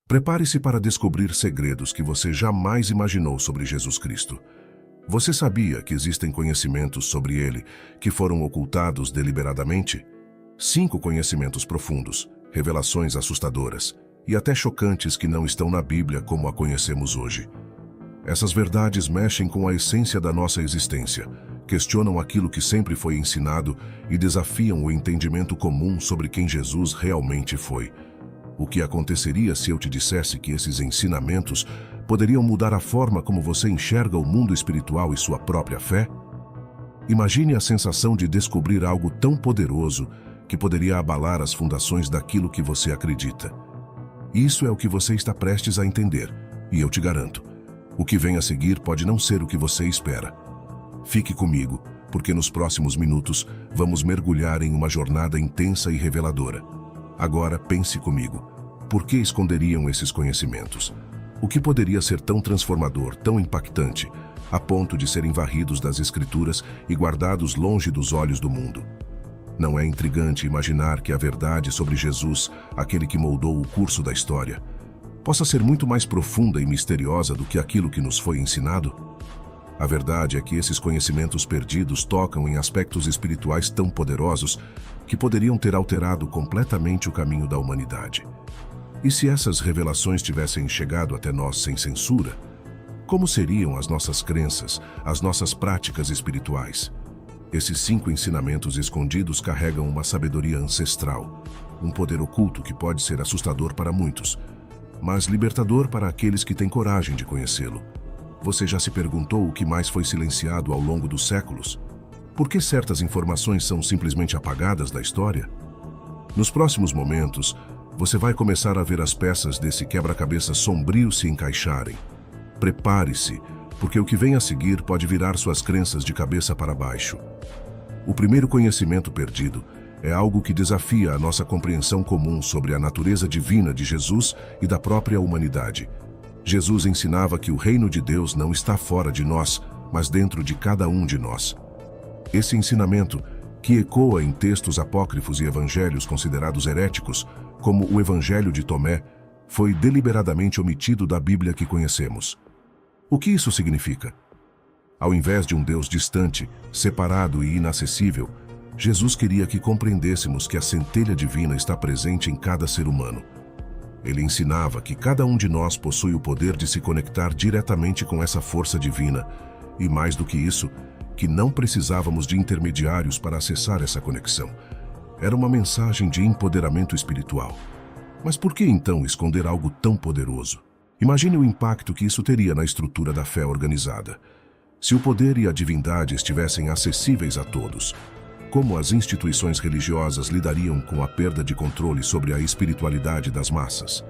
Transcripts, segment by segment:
Prepare-se para descobrir segredos que você jamais imaginou sobre Jesus Cristo. Você sabia que existem conhecimentos sobre ele que foram ocultados deliberadamente? 5 conhecimentos profundos, revelações assustadoras e até chocantes que não estão na Bíblia como a conhecemos hoje. Essas verdades mexem com a essência da nossa existência, questionam aquilo que sempre foi ensinado e desafiam o entendimento comum sobre quem Jesus realmente foi. O que aconteceria se eu te dissesse que esses ensinamentos poderiam mudar a forma como você enxerga o mundo espiritual e sua própria fé? Imagine a sensação de descobrir algo tão poderoso que poderia abalar as fundações daquilo que você acredita. Isso é o que você está prestes a entender, e eu te garanto, o que vem a seguir pode não ser o que você espera. Fique comigo, porque nos próximos minutos vamos mergulhar em uma jornada intensa e reveladora. Agora pense comigo, por que esconderiam esses conhecimentos? O que poderia ser tão transformador, tão impactante, a ponto de serem varridos das Escrituras e guardados longe dos olhos do mundo? Não é intrigante imaginar que a verdade sobre Jesus, aquele que moldou o curso da história, possa ser muito mais profunda e misteriosa do que aquilo que nos foi ensinado? A verdade é que esses conhecimentos perdidos tocam em aspectos espirituais tão poderosos que poderiam ter alterado completamente o caminho da humanidade. E se essas revelações tivessem chegado até nós sem censura, como seriam as nossas crenças, as nossas práticas espirituais? Esses 5 ensinamentos escondidos carregam uma sabedoria ancestral, um poder oculto que pode ser assustador para muitos, mas libertador para aqueles que têm coragem de conhecê-lo. Você já se perguntou o que mais foi silenciado ao longo dos séculos? Por que certas informações são simplesmente apagadas da história? Nos próximos momentos, você vai começar a ver as peças desse quebra-cabeça sombrio se encaixarem. Prepare-se, porque o que vem a seguir pode virar suas crenças de cabeça para baixo. O primeiro conhecimento perdido é algo que desafia a nossa compreensão comum sobre a natureza divina de Jesus e da própria humanidade. Jesus ensinava que o reino de Deus não está fora de nós, mas dentro de cada um de nós. Esse ensinamento, que ecoa em textos apócrifos e evangelhos considerados heréticos, como o Evangelho de Tomé, foi deliberadamente omitido da Bíblia que conhecemos. O que isso significa? Ao invés de um Deus distante, separado e inacessível, Jesus queria que compreendêssemos que a centelha divina está presente em cada ser humano. Ele ensinava que cada um de nós possui o poder de se conectar diretamente com essa força divina, e mais do que isso, que não precisávamos de intermediários para acessar essa conexão. Era uma mensagem de empoderamento espiritual. Mas por que então esconder algo tão poderoso? Imagine o impacto que isso teria na estrutura da fé organizada. Se o poder e a divindade estivessem acessíveis a todos, como as instituições religiosas lidariam com a perda de controle sobre a espiritualidade das massas?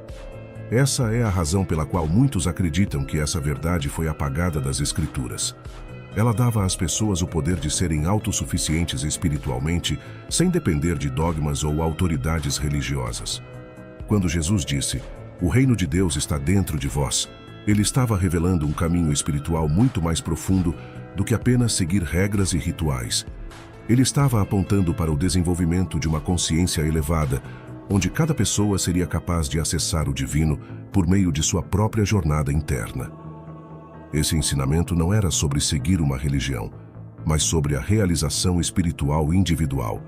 Essa é a razão pela qual muitos acreditam que essa verdade foi apagada das Escrituras. Ela dava às pessoas o poder de serem autossuficientes espiritualmente, sem depender de dogmas ou autoridades religiosas. Quando Jesus disse, "O reino de Deus está dentro de vós", ele estava revelando um caminho espiritual muito mais profundo do que apenas seguir regras e rituais. Ele estava apontando para o desenvolvimento de uma consciência elevada, onde cada pessoa seria capaz de acessar o divino por meio de sua própria jornada interna. Esse ensinamento não era sobre seguir uma religião, mas sobre a realização espiritual individual,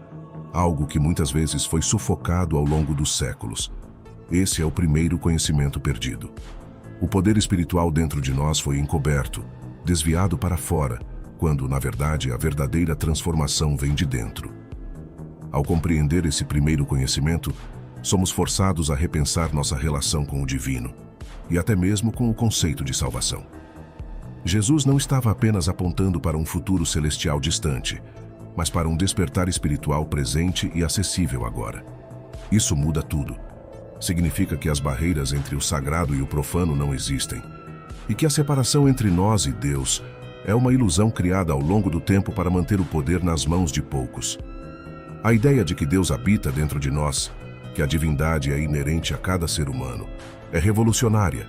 algo que muitas vezes foi sufocado ao longo dos séculos. Esse é o primeiro conhecimento perdido. O poder espiritual dentro de nós foi encoberto, desviado para fora, quando, na verdade, a verdadeira transformação vem de dentro. Ao compreender esse primeiro conhecimento, somos forçados a repensar nossa relação com o divino, e até mesmo com o conceito de salvação. Jesus não estava apenas apontando para um futuro celestial distante, mas para um despertar espiritual presente e acessível agora. Isso muda tudo. Significa que as barreiras entre o sagrado e o profano não existem, e que a separação entre nós e Deus é uma ilusão criada ao longo do tempo para manter o poder nas mãos de poucos. A ideia de que Deus habita dentro de nós, que a divindade é inerente a cada ser humano, é revolucionária.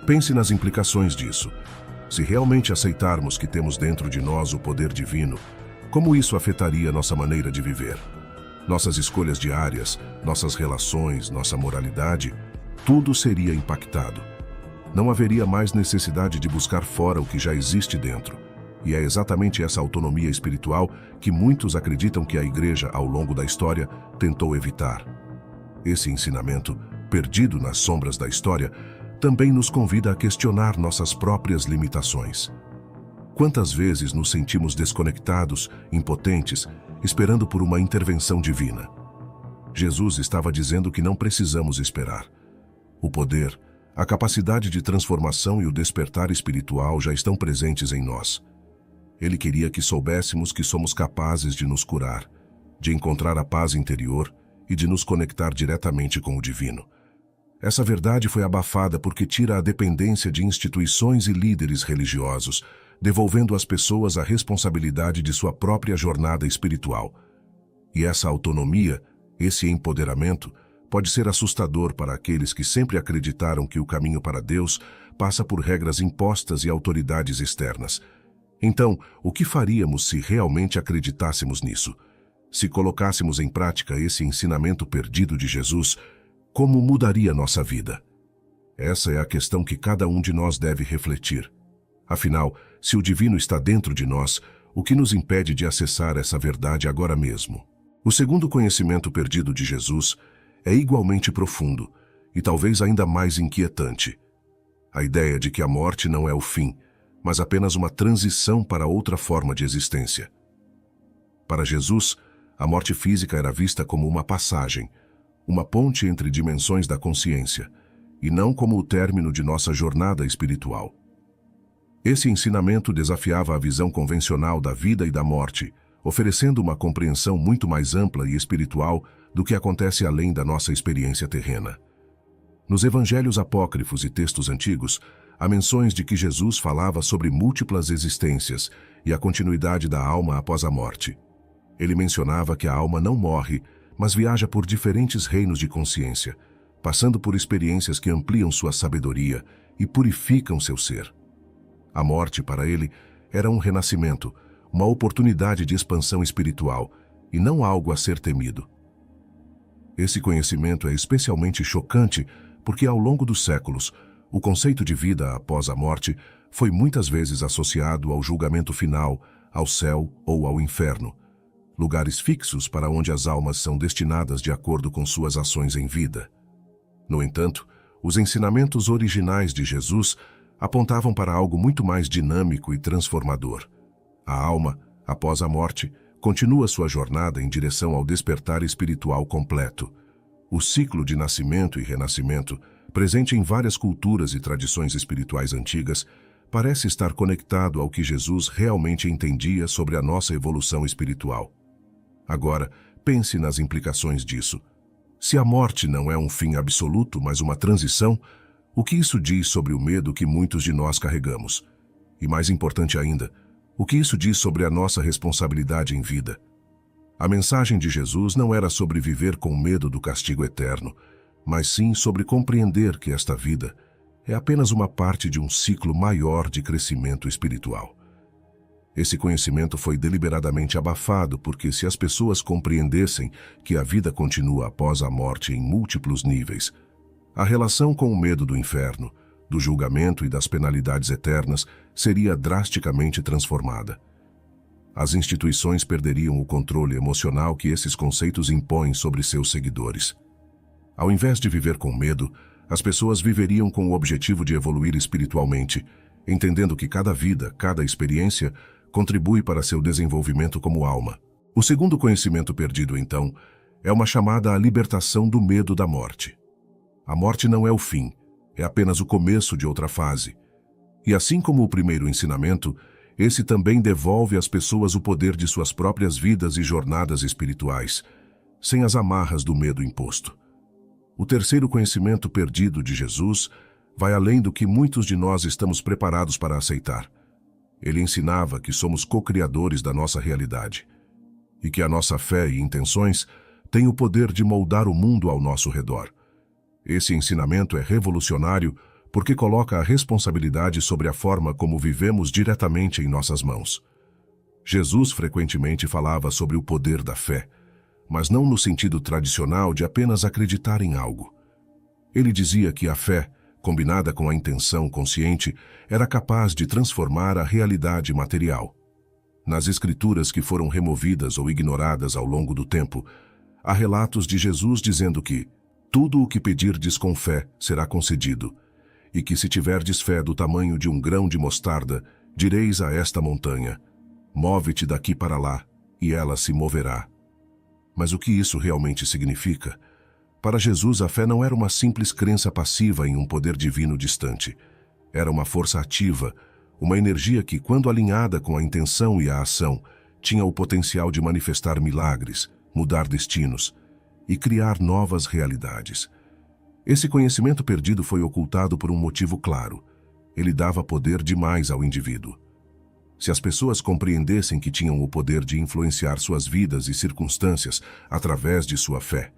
Pense nas implicações disso. Se realmente aceitarmos que temos dentro de nós o poder divino, como isso afetaria nossa maneira de viver? Nossas escolhas diárias, nossas relações, nossa moralidade? tudo seria impactado. Não haveria mais necessidade de buscar fora o que já existe dentro. E é exatamente essa autonomia espiritual que muitos acreditam que a Igreja, ao longo da história, tentou evitar. Esse ensinamento, perdido nas sombras da história, também nos convida a questionar nossas próprias limitações. Quantas vezes nos sentimos desconectados, impotentes, esperando por uma intervenção divina? Jesus estava dizendo que não precisamos esperar. O poder, a capacidade de transformação e o despertar espiritual já estão presentes em nós. Ele queria que soubéssemos que somos capazes de nos curar, de encontrar a paz interior e de nos conectar diretamente com o divino. Essa verdade foi abafada porque tira a dependência de instituições e líderes religiosos, devolvendo às pessoas a responsabilidade de sua própria jornada espiritual. E essa autonomia, esse empoderamento, pode ser assustador para aqueles que sempre acreditaram que o caminho para Deus passa por regras impostas e autoridades externas. Então, o que faríamos se realmente acreditássemos nisso? Se colocássemos em prática esse ensinamento perdido de Jesus, como mudaria nossa vida? Essa é a questão que cada um de nós deve refletir. Afinal, se o divino está dentro de nós, o que nos impede de acessar essa verdade agora mesmo? O segundo conhecimento perdido de Jesus é igualmente profundo e talvez ainda mais inquietante. A ideia de que a morte não é o fim, mas apenas uma transição para outra forma de existência. Para Jesus, a morte física era vista como uma passagem, uma ponte entre dimensões da consciência, e não como o término de nossa jornada espiritual. Esse ensinamento desafiava a visão convencional da vida e da morte, oferecendo uma compreensão muito mais ampla e espiritual do que acontece além da nossa experiência terrena. Nos evangelhos apócrifos e textos antigos, há menções de que Jesus falava sobre múltiplas existências e a continuidade da alma após a morte. Ele mencionava que a alma não morre, mas viaja por diferentes reinos de consciência, passando por experiências que ampliam sua sabedoria e purificam seu ser. A morte, para ele, era um renascimento, uma oportunidade de expansão espiritual, e não algo a ser temido. Esse conhecimento é especialmente chocante porque, ao longo dos séculos, o conceito de vida após a morte foi muitas vezes associado ao julgamento final, ao céu ou ao inferno, lugares fixos para onde as almas são destinadas de acordo com suas ações em vida. No entanto, os ensinamentos originais de Jesus apontavam para algo muito mais dinâmico e transformador. A alma, após a morte, continua sua jornada em direção ao despertar espiritual completo. O ciclo de nascimento e renascimento, presente em várias culturas e tradições espirituais antigas, parece estar conectado ao que Jesus realmente entendia sobre a nossa evolução espiritual. Agora, pense nas implicações disso. Se a morte não é um fim absoluto, mas uma transição, o que isso diz sobre o medo que muitos de nós carregamos? E mais importante ainda, o que isso diz sobre a nossa responsabilidade em vida? A mensagem de Jesus não era sobre viver com medo do castigo eterno, mas sim sobre compreender que esta vida é apenas uma parte de um ciclo maior de crescimento espiritual. Esse conhecimento foi deliberadamente abafado porque, se as pessoas compreendessem que a vida continua após a morte em múltiplos níveis, a relação com o medo do inferno, do julgamento e das penalidades eternas seria drasticamente transformada. As instituições perderiam o controle emocional que esses conceitos impõem sobre seus seguidores. Ao invés de viver com medo, as pessoas viveriam com o objetivo de evoluir espiritualmente, entendendo que cada vida, cada experiência, contribui para seu desenvolvimento como alma. O segundo conhecimento perdido, então, é uma chamada à libertação do medo da morte. A morte não é o fim, é apenas o começo de outra fase. E assim como o primeiro ensinamento, esse também devolve às pessoas o poder de suas próprias vidas e jornadas espirituais, sem as amarras do medo imposto. O terceiro conhecimento perdido de Jesus vai além do que muitos de nós estamos preparados para aceitar. Ele ensinava que somos co-criadores da nossa realidade e que a nossa fé e intenções têm o poder de moldar o mundo ao nosso redor. Esse ensinamento é revolucionário porque coloca a responsabilidade sobre a forma como vivemos diretamente em nossas mãos. Jesus frequentemente falava sobre o poder da fé, mas não no sentido tradicional de apenas acreditar em algo. Ele dizia que a fé, combinada com a intenção consciente, era capaz de transformar a realidade material. Nas escrituras que foram removidas ou ignoradas ao longo do tempo, há relatos de Jesus dizendo que tudo o que pedirdes com fé será concedido, e que se tiverdes fé do tamanho de um grão de mostarda, direis a esta montanha: move-te daqui para lá, e ela se moverá. Mas o que isso realmente significa? Para Jesus, a fé não era uma simples crença passiva em um poder divino distante. Era uma força ativa, uma energia que, quando alinhada com a intenção e a ação, tinha o potencial de manifestar milagres, mudar destinos e criar novas realidades. Esse conhecimento perdido foi ocultado por um motivo claro. Ele dava poder demais ao indivíduo. Se as pessoas compreendessem que tinham o poder de influenciar suas vidas e circunstâncias através de sua fé,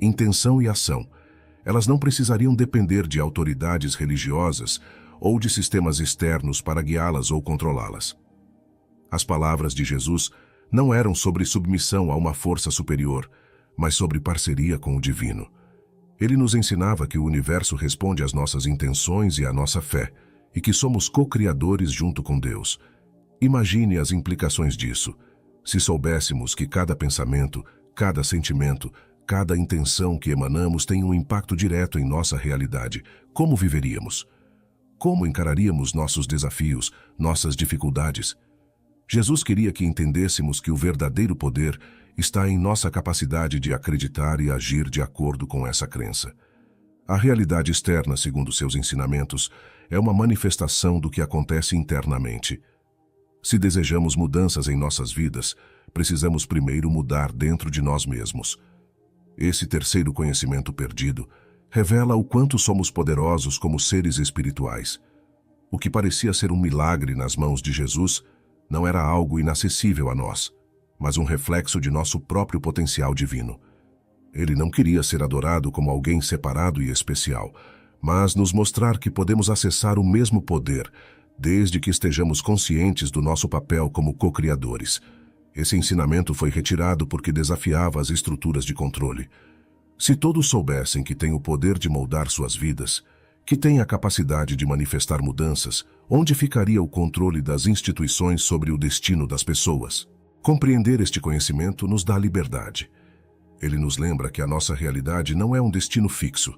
intenção e ação, elas não precisariam depender de autoridades religiosas ou de sistemas externos para guiá-las ou controlá-las. As palavras de Jesus não eram sobre submissão a uma força superior, mas sobre parceria com o divino. Ele nos ensinava que o universo responde às nossas intenções e à nossa fé, e que somos co-criadores junto com Deus. Imagine as implicações disso. Se soubéssemos que cada pensamento, cada sentimento, cada intenção que emanamos tem um impacto direto em nossa realidade, como viveríamos? Como encararíamos nossos desafios, nossas dificuldades? Jesus queria que entendêssemos que o verdadeiro poder está em nossa capacidade de acreditar e agir de acordo com essa crença. A realidade externa, segundo seus ensinamentos, é uma manifestação do que acontece internamente. Se desejamos mudanças em nossas vidas, precisamos primeiro mudar dentro de nós mesmos. Esse terceiro conhecimento perdido revela o quanto somos poderosos como seres espirituais. O que parecia ser um milagre nas mãos de Jesus não era algo inacessível a nós, mas um reflexo de nosso próprio potencial divino. Ele não queria ser adorado como alguém separado e especial, mas nos mostrar que podemos acessar o mesmo poder, desde que estejamos conscientes do nosso papel como co-criadores. Esse ensinamento foi retirado porque desafiava as estruturas de controle. Se todos soubessem que têm o poder de moldar suas vidas, que têm a capacidade de manifestar mudanças, onde ficaria o controle das instituições sobre o destino das pessoas? Compreender este conhecimento nos dá liberdade. Ele nos lembra que a nossa realidade não é um destino fixo,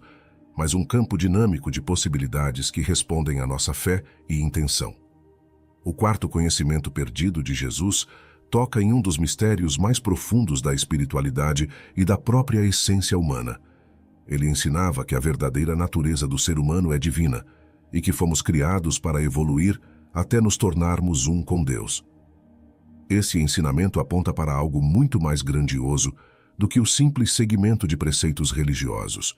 mas um campo dinâmico de possibilidades que respondem à nossa fé e intenção. O quarto conhecimento perdido de Jesus toca em um dos mistérios mais profundos da espiritualidade e da própria essência humana. Ele ensinava que a verdadeira natureza do ser humano é divina e que fomos criados para evoluir até nos tornarmos um com Deus. Esse ensinamento aponta para algo muito mais grandioso do que o simples seguimento de preceitos religiosos.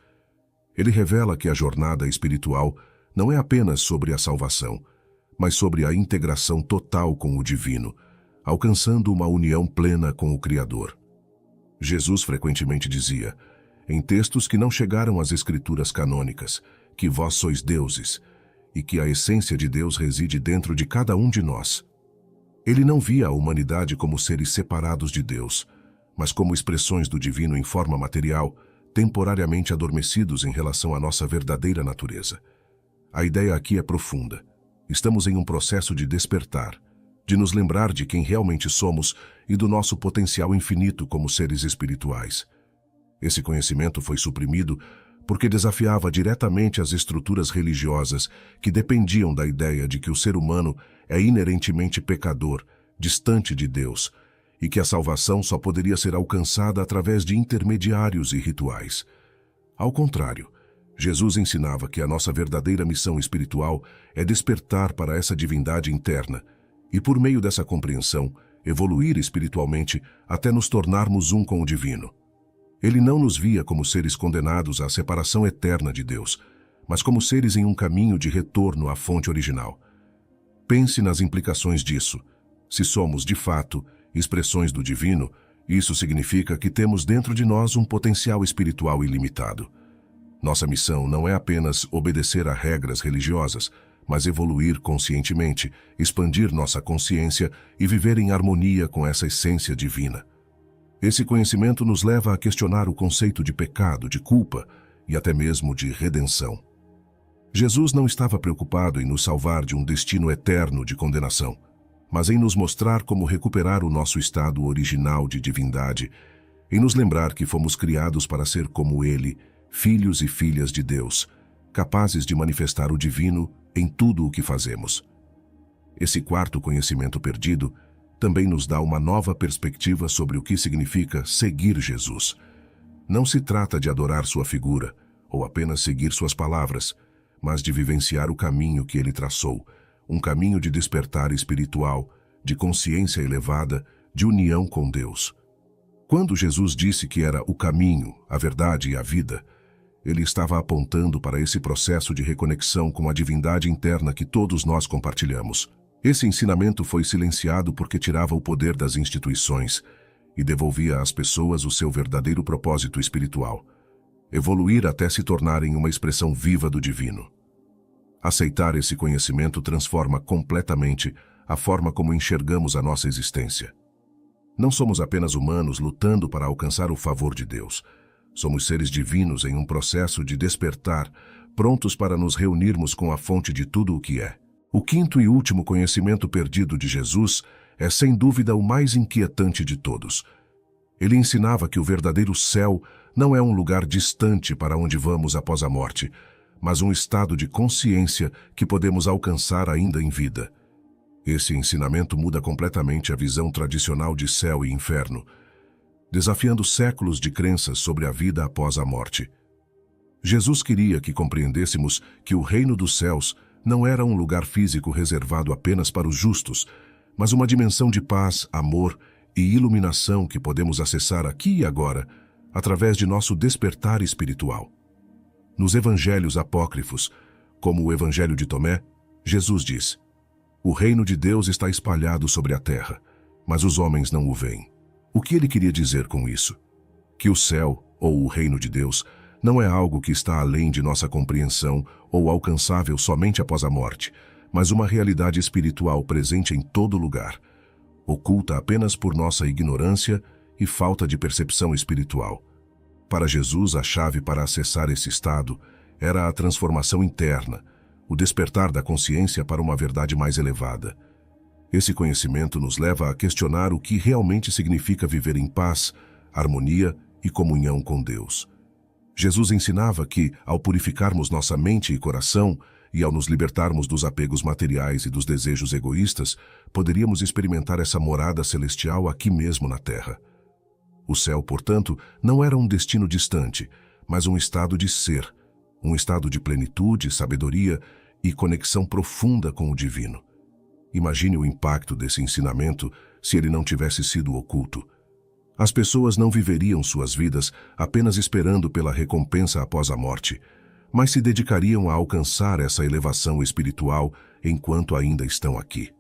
Ele revela que a jornada espiritual não é apenas sobre a salvação, mas sobre a integração total com o divino, alcançando uma união plena com o Criador. Jesus frequentemente dizia, em textos que não chegaram às escrituras canônicas, que vós sois deuses, e que a essência de Deus reside dentro de cada um de nós. Ele não via a humanidade como seres separados de Deus, mas como expressões do divino em forma material, temporariamente adormecidos em relação à nossa verdadeira natureza. A ideia aqui é profunda. Estamos em um processo de despertar, de nos lembrar de quem realmente somos e do nosso potencial infinito como seres espirituais. Esse conhecimento foi suprimido porque desafiava diretamente as estruturas religiosas que dependiam da ideia de que o ser humano é inerentemente pecador, distante de Deus, e que a salvação só poderia ser alcançada através de intermediários e rituais. Ao contrário, Jesus ensinava que a nossa verdadeira missão espiritual é despertar para essa divindade interna e, por meio dessa compreensão, evoluir espiritualmente até nos tornarmos um com o divino. Ele não nos via como seres condenados à separação eterna de Deus, mas como seres em um caminho de retorno à fonte original. Pense nas implicações disso. Se somos, de fato, expressões do divino, isso significa que temos dentro de nós um potencial espiritual ilimitado. Nossa missão não é apenas obedecer a regras religiosas, mas evoluir conscientemente, expandir nossa consciência e viver em harmonia com essa essência divina. Esse conhecimento nos leva a questionar o conceito de pecado, de culpa e até mesmo de redenção. Jesus não estava preocupado em nos salvar de um destino eterno de condenação, mas em nos mostrar como recuperar o nosso estado original de divindade, em nos lembrar que fomos criados para ser como Ele, filhos e filhas de Deus, capazes de manifestar o divino em tudo o que fazemos. Esse quarto conhecimento perdido também nos dá uma nova perspectiva sobre o que significa seguir Jesus. Não se trata de adorar sua figura, ou apenas seguir suas palavras, mas de vivenciar o caminho que ele traçou, um caminho de despertar espiritual, de consciência elevada, de união com Deus. Quando Jesus disse que era o caminho, a verdade e a vida, ele estava apontando para esse processo de reconexão com a divindade interna que todos nós compartilhamos. Esse ensinamento foi silenciado porque tirava o poder das instituições e devolvia às pessoas o seu verdadeiro propósito espiritual: evoluir até se tornarem uma expressão viva do divino. Aceitar esse conhecimento transforma completamente a forma como enxergamos a nossa existência. Não somos apenas humanos lutando para alcançar o favor de Deus. Somos seres divinos em um processo de despertar, prontos para nos reunirmos com a fonte de tudo o que é. O quinto e último conhecimento perdido de Jesus é sem dúvida o mais inquietante de todos. Ele ensinava que o verdadeiro céu não é um lugar distante para onde vamos após a morte, mas um estado de consciência que podemos alcançar ainda em vida. Esse ensinamento muda completamente a visão tradicional de céu e inferno, desafiando séculos de crenças sobre a vida após a morte. Jesus queria que compreendêssemos que o reino dos céus não era um lugar físico reservado apenas para os justos, mas uma dimensão de paz, amor e iluminação que podemos acessar aqui e agora, através de nosso despertar espiritual. Nos evangelhos apócrifos, como o Evangelho de Tomé, Jesus diz: "O reino de Deus está espalhado sobre a terra, mas os homens não o veem." O que ele queria dizer com isso? Que o céu, ou o reino de Deus, não é algo que está além de nossa compreensão ou alcançável somente após a morte, mas uma realidade espiritual presente em todo lugar, oculta apenas por nossa ignorância e falta de percepção espiritual. Para Jesus, a chave para acessar esse estado era a transformação interna, o despertar da consciência para uma verdade mais elevada. Esse conhecimento nos leva a questionar o que realmente significa viver em paz, harmonia e comunhão com Deus. Jesus ensinava que, ao purificarmos nossa mente e coração, e ao nos libertarmos dos apegos materiais e dos desejos egoístas, poderíamos experimentar essa morada celestial aqui mesmo na terra. O céu, portanto, não era um destino distante, mas um estado de ser, um estado de plenitude, sabedoria e conexão profunda com o divino. Imagine o impacto desse ensinamento se ele não tivesse sido oculto. As pessoas não viveriam suas vidas apenas esperando pela recompensa após a morte, mas se dedicariam a alcançar essa elevação espiritual enquanto ainda estão aqui.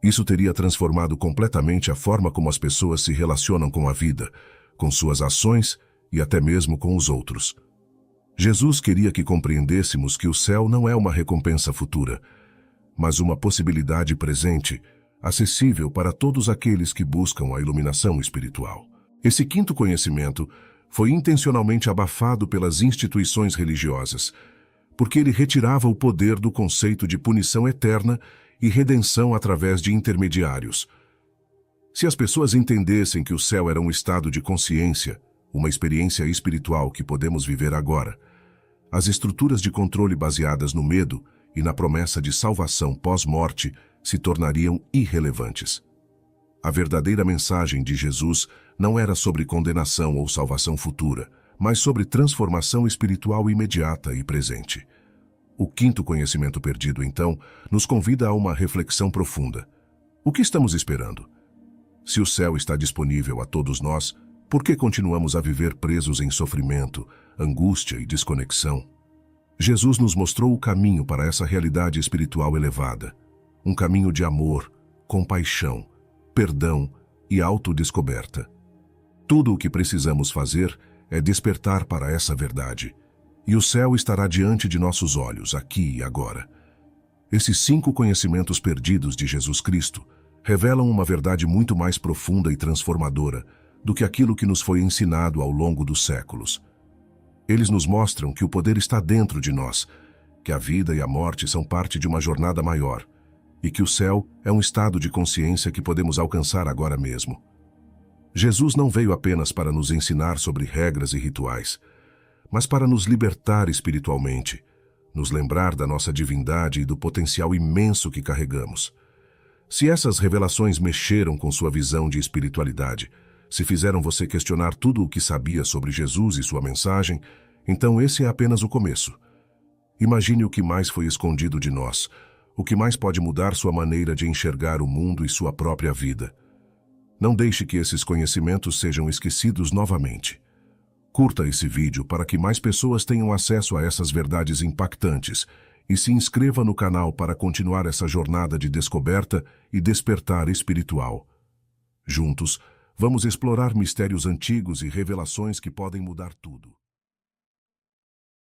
Isso teria transformado completamente a forma como as pessoas se relacionam com a vida, com suas ações e até mesmo com os outros. Jesus queria que compreendêssemos que o céu não é uma recompensa futura, mas uma possibilidade presente, acessível para todos aqueles que buscam a iluminação espiritual. Esse quinto conhecimento foi intencionalmente abafado pelas instituições religiosas, porque ele retirava o poder do conceito de punição eterna e redenção através de intermediários. Se as pessoas entendessem que o céu era um estado de consciência, uma experiência espiritual que podemos viver agora, as estruturas de controle baseadas no medo e na promessa de salvação pós-morte se tornariam irrelevantes. A verdadeira mensagem de Jesus não era sobre condenação ou salvação futura, mas sobre transformação espiritual imediata e presente. O quinto conhecimento perdido, então, nos convida a uma reflexão profunda. O que estamos esperando? Se o céu está disponível a todos nós, por que continuamos a viver presos em sofrimento, angústia e desconexão? Jesus nos mostrou o caminho para essa realidade espiritual elevada. Um caminho de amor, compaixão, perdão e autodescoberta. Tudo o que precisamos fazer é despertar para essa verdade, e o céu estará diante de nossos olhos, aqui e agora. Esses 5 conhecimentos perdidos de Jesus Cristo revelam uma verdade muito mais profunda e transformadora do que aquilo que nos foi ensinado ao longo dos séculos. Eles nos mostram que o poder está dentro de nós, que a vida e a morte são parte de uma jornada maior, e que o céu é um estado de consciência que podemos alcançar agora mesmo. Jesus não veio apenas para nos ensinar sobre regras e rituais, mas para nos libertar espiritualmente, nos lembrar da nossa divindade e do potencial imenso que carregamos. Se essas revelações mexeram com sua visão de espiritualidade, se fizeram você questionar tudo o que sabia sobre Jesus e sua mensagem, então esse é apenas o começo. Imagine o que mais foi escondido de nós, o que mais pode mudar sua maneira de enxergar o mundo e sua própria vida. Não deixe que esses conhecimentos sejam esquecidos novamente. Curta esse vídeo para que mais pessoas tenham acesso a essas verdades impactantes e se inscreva no canal para continuar essa jornada de descoberta e despertar espiritual. Juntos, vamos explorar mistérios antigos e revelações que podem mudar tudo.